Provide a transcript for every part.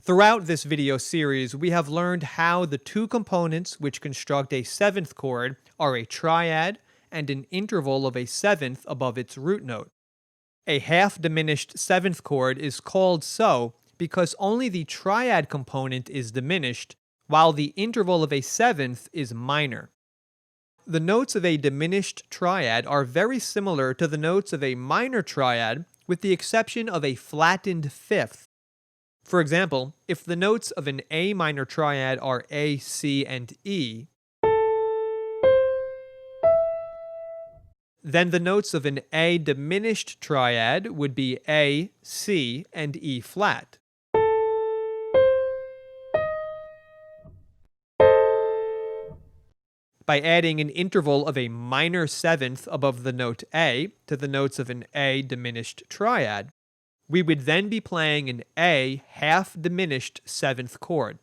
Throughout this video series, we have learned how the two components which construct a seventh chord are a triad and an interval of a seventh above its root note. A half-diminished seventh chord is called so because only the triad component is diminished, while the interval of a seventh is minor. The notes of a diminished triad are very similar to the notes of a minor triad, with the exception of a flattened fifth. For example, if the notes of an A minor triad are A, C, and E, then the notes of an A diminished triad would be A, C, and E flat. By adding an interval of a minor seventh above the note A to the notes of an A diminished triad, we would then be playing an A half-diminished seventh chord.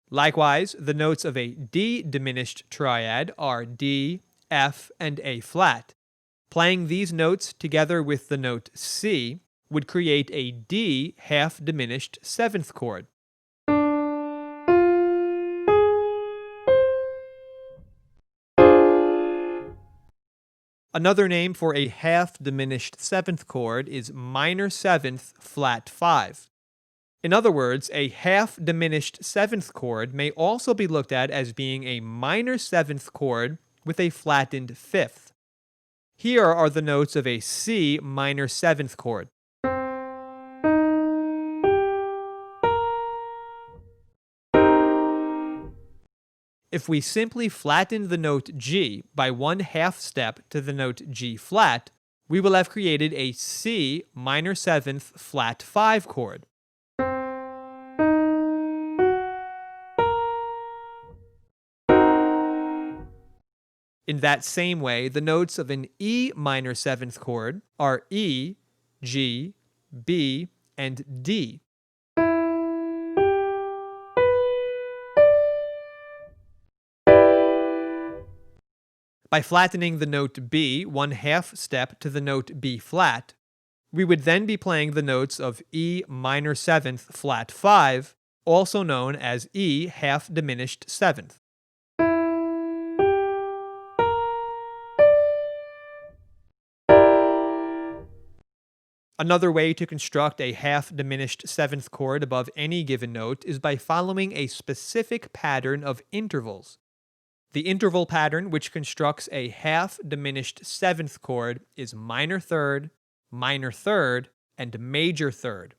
Likewise, the notes of a D diminished triad are D, F, and A flat. Playing these notes together with the note C would create a D half-diminished seventh chord. Another name for a half-diminished seventh chord is minor seventh flat 5. In other words, a half-diminished seventh chord may also be looked at as being a minor seventh chord with a flattened fifth. Here are the notes of a C minor seventh chord. If we simply flatten the note G by one half step to the note G flat, we will have created a C minor seventh flat 5 chord. In that same way, the notes of an E minor seventh chord are E, G, B, and D. By flattening the note B one half step to the note B flat, we would then be playing the notes of E minor seventh flat 5, also known as E half-diminished seventh. Another way to construct a half-diminished seventh chord above any given note is by following a specific pattern of intervals. The interval pattern which constructs a half-diminished seventh chord is minor third, and major third.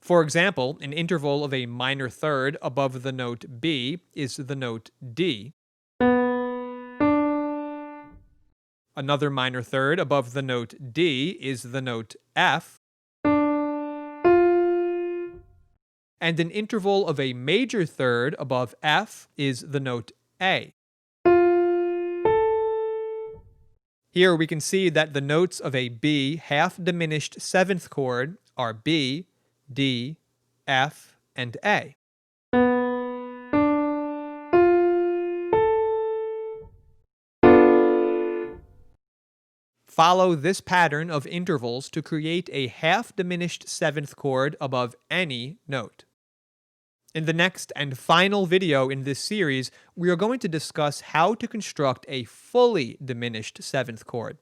For example, an interval of a minor third above the note B is the note D. Another minor third above the note D is the note F. And an interval of a major third above F is the note A. Here we can see that the notes of a B half-diminished seventh chord are B, D, F, and A. Follow this pattern of intervals to create a half-diminished seventh chord above any note. In the next and final video in this series, we are going to discuss how to construct a fully diminished seventh chord.